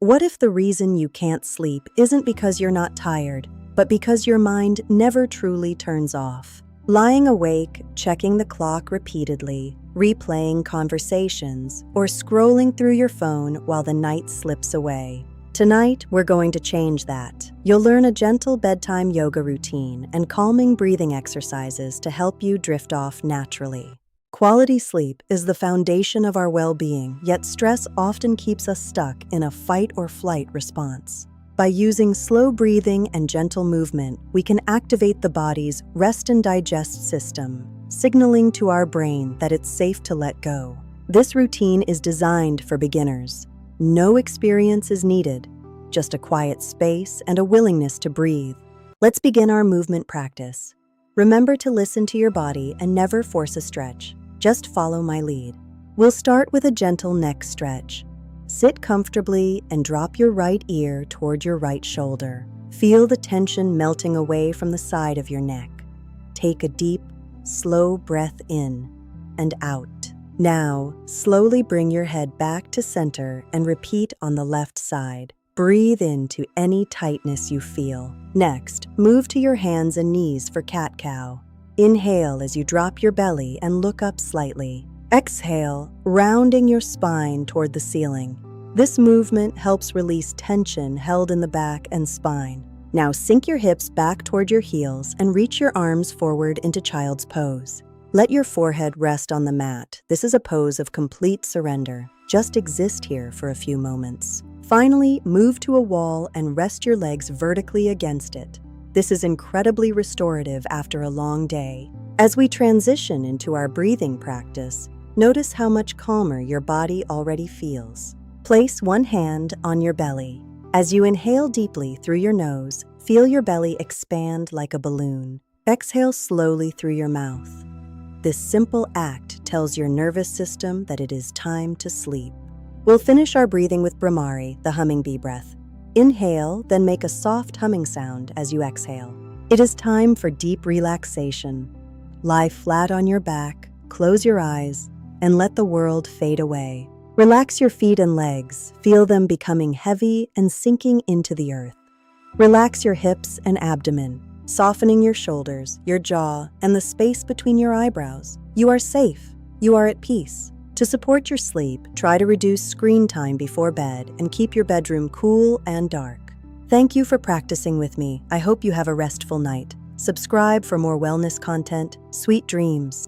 What if the reason you can't sleep isn't because you're not tired, but because your mind never truly turns off? Lying awake, checking the clock repeatedly, replaying conversations, or scrolling through your phone while the night slips away. Tonight, we're going to change that. You'll learn a gentle bedtime yoga routine and calming breathing exercises to help you drift off naturally. Quality sleep is the foundation of our well-being, yet stress often keeps us stuck in a fight-or-flight response. By using slow breathing and gentle movement, we can activate the body's rest and digest system, signaling to our brain that it's safe to let go. This routine is designed for beginners. No experience is needed, just a quiet space and a willingness to breathe. Let's begin our movement practice. Remember to listen to your body and never force a stretch. Just follow my lead. We'll start with a gentle neck stretch. Sit comfortably and drop your right ear toward your right shoulder. Feel the tension melting away from the side of your neck. Take a deep, slow breath in and out. Now, slowly bring your head back to center and repeat on the left side. Breathe into any tightness you feel. Next, move to your hands and knees for cat-cow. Inhale as you drop your belly and look up slightly. Exhale, rounding your spine toward the ceiling. This movement helps release tension held in the back and spine. Now sink your hips back toward your heels and reach your arms forward into child's pose. Let your forehead rest on the mat. This is a pose of complete surrender. Just exist here for a few moments. Finally, move to a wall and rest your legs vertically against it. This is incredibly restorative after a long day. As we transition into our breathing practice, notice how much calmer your body already feels. Place one hand on your belly. As you inhale deeply through your nose, feel your belly expand like a balloon. Exhale slowly through your mouth. This simple act tells your nervous system that it is time to sleep. We'll finish our breathing with Bhramari, the humming bee breath. Inhale, then make a soft humming sound as you exhale. It is time for deep relaxation. Lie flat on your back, close your eyes, and let the world fade away. Relax your feet and legs, feel them becoming heavy and sinking into the earth. Relax your hips and abdomen, softening your shoulders, your jaw, and the space between your eyebrows. You are safe. You are at peace. To support your sleep, try to reduce screen time before bed and keep your bedroom cool and dark. Thank you for practicing with me. I hope you have a restful night. Subscribe for more wellness content. Sweet dreams.